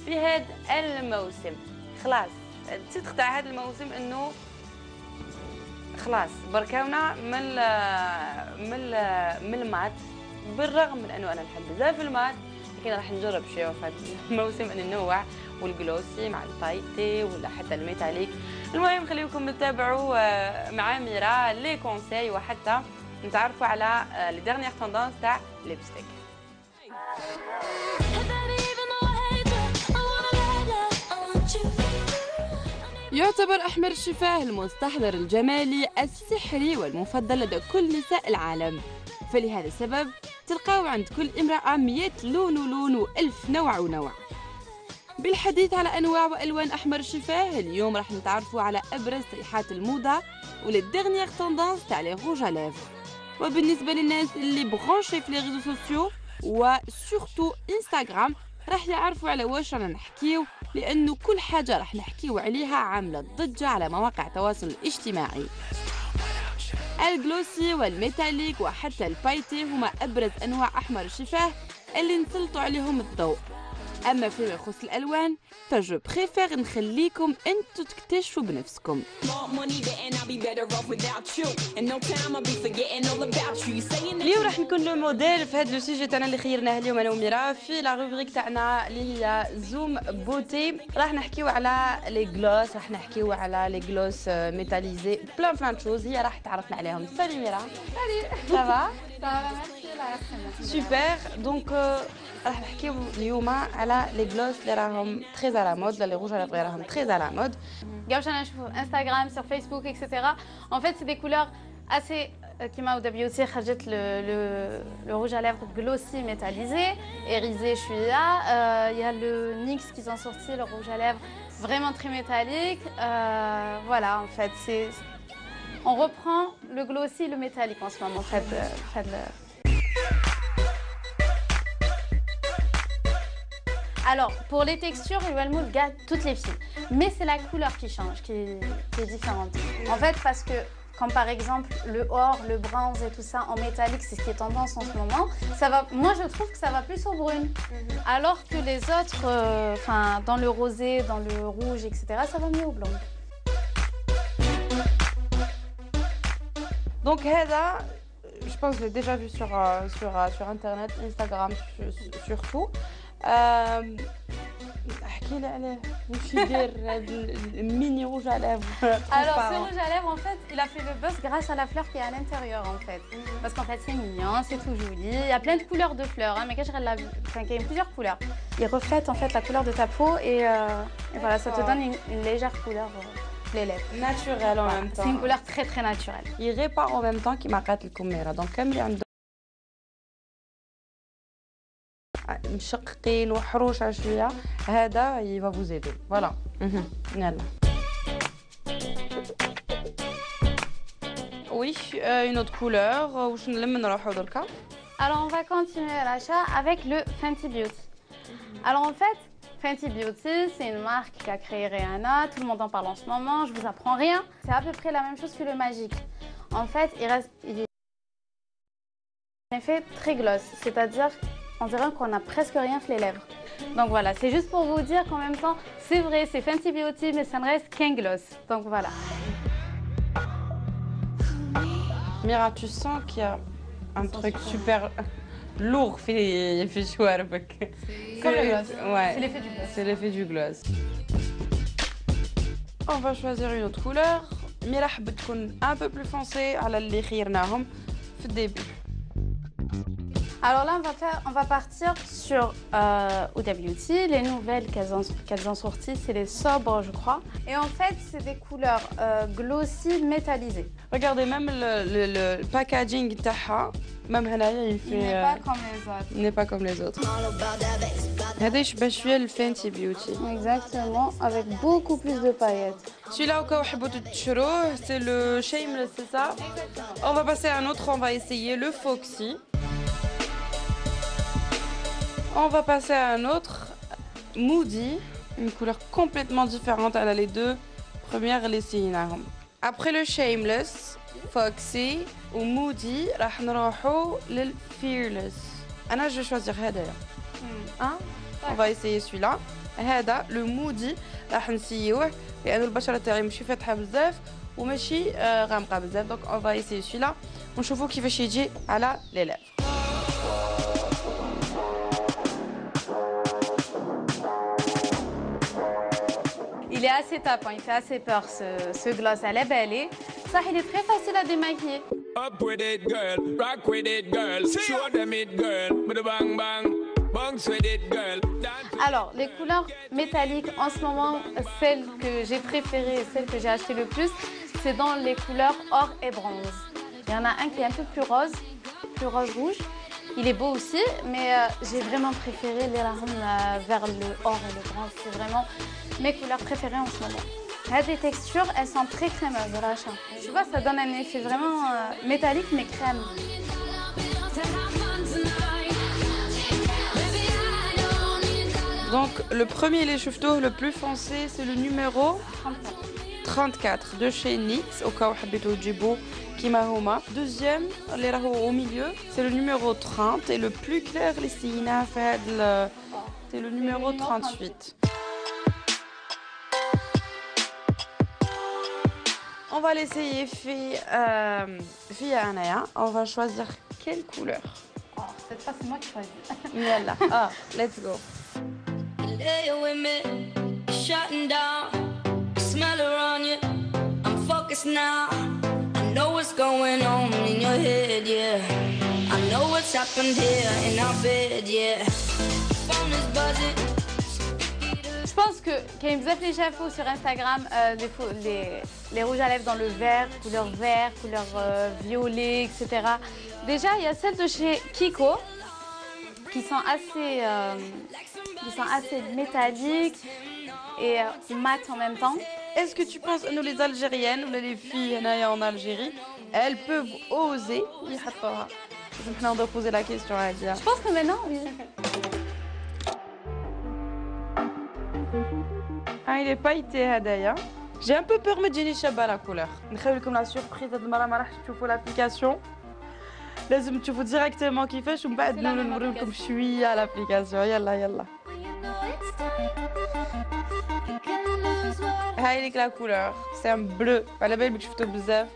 في هذا الموسم. خلاص التيتر تاع هذا الموسم انه خلاص بركاونا من المات. بالرغم من انه انا نحب بزاف المات، لكن راح نجرب شويه في هذا الموسم ان ننوع، والجلوسي مع البايتي ولا حتى الميتاليك. المهم خليكم تتابعوا مع ميرا لي كونساي وحتى نتعرفوا على لي ديرنيير توندونس تاع ليبستيك. يعتبر أحمر الشفاه المستحضر الجمالي السحري والمفضل لدى كل نساء العالم، فلهذا السبب تلقاو عند كل امرأة 100 لون ولون وألف نوع ونوع. بالحديث على أنواع وألوان أحمر الشفاه، اليوم راح نتعرفوا على أبرز صيحات الموضة ولي ديرنيير توندونس تاع لي روج ليفر. وبالنسبة للناس اللي برونشي في لي ريزو سوسيو وسورتو انستغرام راح يعرفوا على واش رانا نحكيو، لأنه كل حاجة راح نحكيو عليها عاملة ضجة على مواقع التواصل الاجتماعي. الجلوسي والميتاليك وحتى البايتي هما أبرز أنواع أحمر الشفاه اللي نسلطوا عليهم الضوء. أما فيما يخص الألوان فجو بريفير نخليكم أنتو تكتشفوا بنفسكم. اليوم راح نكون لو موديل في هذا لو سوجي تاعنا اللي خيرناه اليوم انا وميرا في لا روبريك تاعنا اللي هي زوم بوتي. راح نحكيو على لي جلوس، راح نحكيو على لي جلوس ميتاليزي، بلان شوز هي راح تعرفنا عليهم. سالي ميرا. سالي. سافا؟ سوبر. دونك راح نحكيو اليوم على لي جلوس اللي راهم تري على مود، لي روج اللي راهم تري على مود. Gauche, sur Instagram, sur Facebook, etc. En fait, c'est des couleurs assez... Kima Huda Beauty le rouge à lèvres glossy métallisé, irisé, je suis là. Il y a le NYX qu'ils ont sorti, le rouge à lèvres vraiment très métallique. Voilà, en fait, on reprend le glossy et le métallique en ce moment. En fait, Alors, pour les textures, Rivalmood garde toutes les filles. Mais c'est la couleur qui change, qui est différente. En fait, parce que, comme par exemple le or, le bronze et tout ça en métallique, c'est ce qui est tendance en ce moment, ça va, moi je trouve que ça va plus aux brunes. Alors que les autres, dans le rosé, dans le rouge, etc., ça va mieux au blond. Donc, Heda, je pense que je l'ai déjà vu sur Internet, Instagram surtout. احكي لي عليه واش يدير هذا الميني روج à lèvres. Alors ce rouge à lèvres en fait il a fait le buzz grâce à la fleur qui est à l'intérieur en fait, parce qu'en fait c'est mignon, c'est tout joli, il y a plein de couleurs de fleurs mais il y a plusieurs couleurs, il reflète en fait la couleur de ta peau et voilà ça te donne une légère couleur les lèvres naturelle en même temps. C'est une couleur très très naturelle. Il répare en même temps كيما قالت لكم ميرا. دونك كامل عنده مشققين وحروش على شويه هذا يفا فوزيدو فوالا. يلا وي اون اوت كولور واش نلم نروحوا دركا. Alors on va continuer l'achat avec le Fenty Beauty. Alors en fait Fenty Beauty c'est une marque qui a créé Rihanna, tout le monde en parle en ce moment, je vous apprends rien, c'est à peu près la même chose que le Magic. En fait il est un effet très gloss, c'est-à-dire on dirait qu'on n'a presque rien fait les lèvres. Donc voilà, c'est juste pour vous dire qu'en même temps, c'est vrai, c'est Fenty Beauty, mais ça ne reste qu'un gloss. Donc voilà. Mira, tu sens qu'il y a un truc super lourd في شواربك. Comme le gloss. Ouais. C'est l'effet du gloss. C'est l'effet du gloss. On va choisir une autre couleur. Mira حبت تكون un peu plus foncée على اللي خيرناهم في الديبي. Alors là, on va partir sur Huda Beauty. Les nouvelles qu'elles ont sorties, c'est les sobres, je crois. Et en fait, c'est des couleurs glossy métallisées. Regardez, même le packaging تاعها même هنايا il Il n'est pas comme les autres. Il n'est pas comme les autres. هذا يشبه شويه الفانتي بيوتي. Exactement, avec beaucoup plus de paillettes. Celui-là au cas où حبوا تشروه, c'est le Shameless, c'est ça? On va passer à un autre, on va essayer le Foxy. On va passer à un autre, Moody, une couleur complètement différente. Elle a les deux premières les signes. Après le Shameless, Foxy ou Moody, راح نروحوا لل Fearless. أنا je vais choisir هذا. Hein? On va essayer celui-là. هذا le moody راح نسيوه لأنه البشرة تاعي ماشي فاتحة بزاف وماشي غامقة بزاف. Donc on va essayer celui-là ونشوفوا كيفاش يجي على les lèvres. Il est assez tapant, il fait assez peur ce gloss à lèvres. Ça, il est très facile à démaquiller. Up with it, girl. Rock with it, girl. Show them it, girl. With a bang bang. Bounce with it, girl. Alors, les couleurs métalliques, en ce moment, celles que j'ai préférées et celles que j'ai achetées le plus, c'est dans les couleurs or et bronze. Il y en a un qui est un peu plus rose-rouge. Il est beau aussi, mais j'ai vraiment préféré les larmes vers le or et le bronze. C'est vraiment mes couleurs préférées en ce moment. Les textures, elles sont très crémeuses, Racha. Tu vois, ça donne un effet vraiment métallique, mais crème. Donc, le premier lait cheveux le plus foncé, c'est le numéro 34 de chez NYX. Au cas où vous voulez Kima Homa. Deuxième, au milieu, c'est le numéro 30. Et le plus clair, c'est le numéro 38. On va l'essayer via Anaya. On va choisir quelle couleur. Oh, cette fois, c'est moi qui choisis. Yalla. Ah, let's go. Lay with me, shutting down. Smell around you. I'm focused now. I know what's going on in your head, yeah. I know what's happened here in our bed, yeah. Phone is buzzing. Je pense que quand ils me les chefs sur Instagram, les rouges à lèvres dans le vert, couleur violet, etc. Déjà, il y a celles de chez Kiko qui sont assez métalliques et mat en même temps. Est-ce que tu penses que nous, les Algériennes ou les filles en Algérie, elles peuvent oser on doit poser la question à Adia. Je pense que maintenant, oui. Ah, il est pailleté, Hadaya. J'ai un peu peur de Jenny Chaba la couleur. نخلي لكم la surprise de ما راح تشوفوا l'application. لازم تشوفوا directement كيفاش ومن بعد نوري لكم شويه l'application. يلا يلا. هاي لك la couleur. C'est un bleu. على بالي بك شفتوه بزاف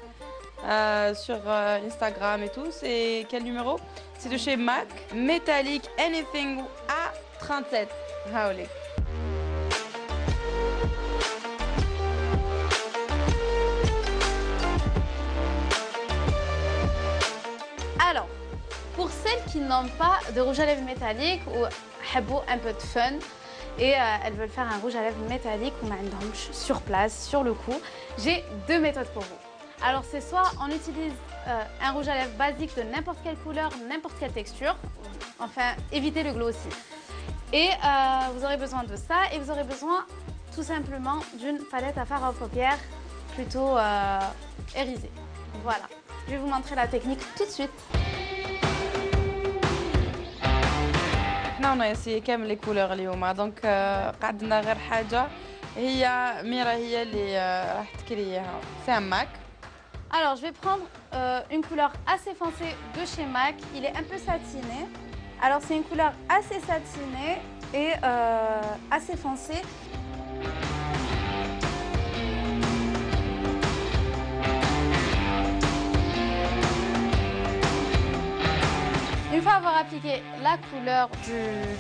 sur Instagram et tout. C'est quel numéro? C'est de chez MAC. Métallique Anything A37. هاوليك. Alors, pour celles qui n'ont pas de rouge à lèvres métallique ou un peu de fun et elles veulent faire un rouge à lèvres métallique ou sur place, sur le coup, j'ai deux méthodes pour vous. Alors, c'est soit on utilise un rouge à lèvres basique de n'importe quelle couleur, n'importe quelle texture, enfin, évitez le glossy. Et vous aurez besoin de ça et vous aurez besoin tout simplement d'une palette à fard à paupières plutôt irisée. Voilà. Je vais vous montrer la technique tout de suite. On a essayé كامل les couleurs اليوم donc قعدنا غير حاجة هي ميرا هي اللي راح تكريها. C'est un MAC. Alors je vais prendre une couleur assez foncée de chez MAC. Il est un peu satiné. Alors c'est une couleur assez satinée et assez foncée. Une fois avoir appliqué la couleur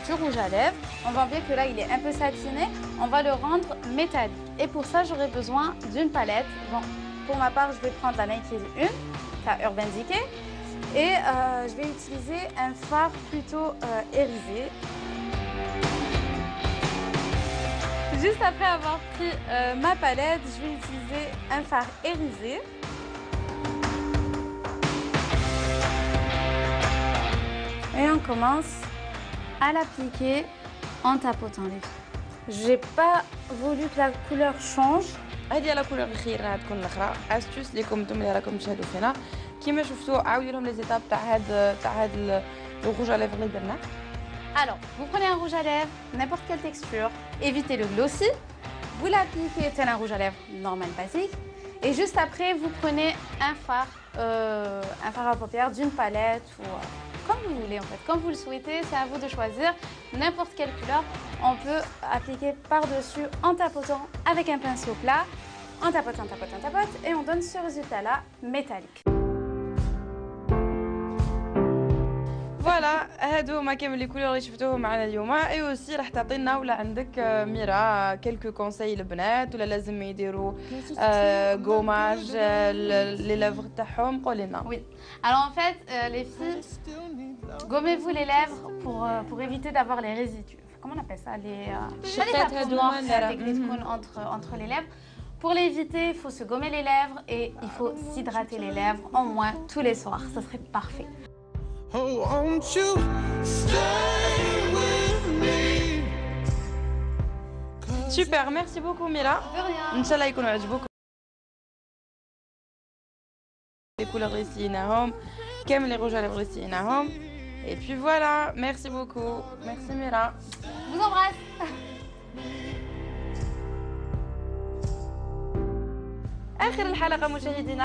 du rouge à lèvres, on voit bien que là il est un peu satiné, on va le rendre métallique. Et pour ça j'aurai besoin d'une palette. Bon, pour ma part je vais prendre la Nike 1, la Urban Decay, et je vais utiliser un fard plutôt irisé. Juste après avoir pris ma palette, je vais utiliser un fard irisé. Et on commence à l'appliquer en tapotant les filles. J'ai pas voulu que la couleur change. هذه la couleur الأخيرة تكون الأخرى. astuce ليكم انتم اللي راكم تشاهدوا فينا. كيما شفتوا عاودوا لهم لي زيتاب تاع هاد الروج à lèvres اللي درناه. Alors, vous prenez un rouge à lèvres, n'importe quelle texture, évitez le glossy. Vous l'appliquez tel un rouge à lèvres normal basique. Et juste après, vous prenez un fard à paupières d'une palette ou comme vous voulez en fait, comme vous le souhaitez, c'est à vous de choisir n'importe quelle couleur. On peut appliquer par-dessus en tapotant avec un pinceau plat, on tapote, on tapote, on tapote et on donne ce résultat-là métallique. فوالا هادو هما كامل لي كولور اللي شفتوهم معنا اليوم. اي اوسي راح تعطينا ولا عندك ميرا كلكو كونساي البنات ولا لازم يديروا غوماج لي ليفر تاعهم قولي لنا. Oui. Alors en fait les filles, gommez-vous les lèvres pour éviter d'avoir les résidus. Comment on appelle ça, les tapotements entre les lèvres. Pour l'éviter, il faut se gommer les lèvres et il faut s'hydrater les lèvres au moins tous les soirs. Ça serait parfait. Oh, won't you stay with me? Super, merci beaucoup Mira. De rien. ان شاء الله يكونوا عجبوكم les couleurs اللي سيناهم كامل لي روج اللي سيناهم. Et puis voilà, merci beaucoup. Merci Mira. Je vous embrasse. آخر الحلقة مشاهدينا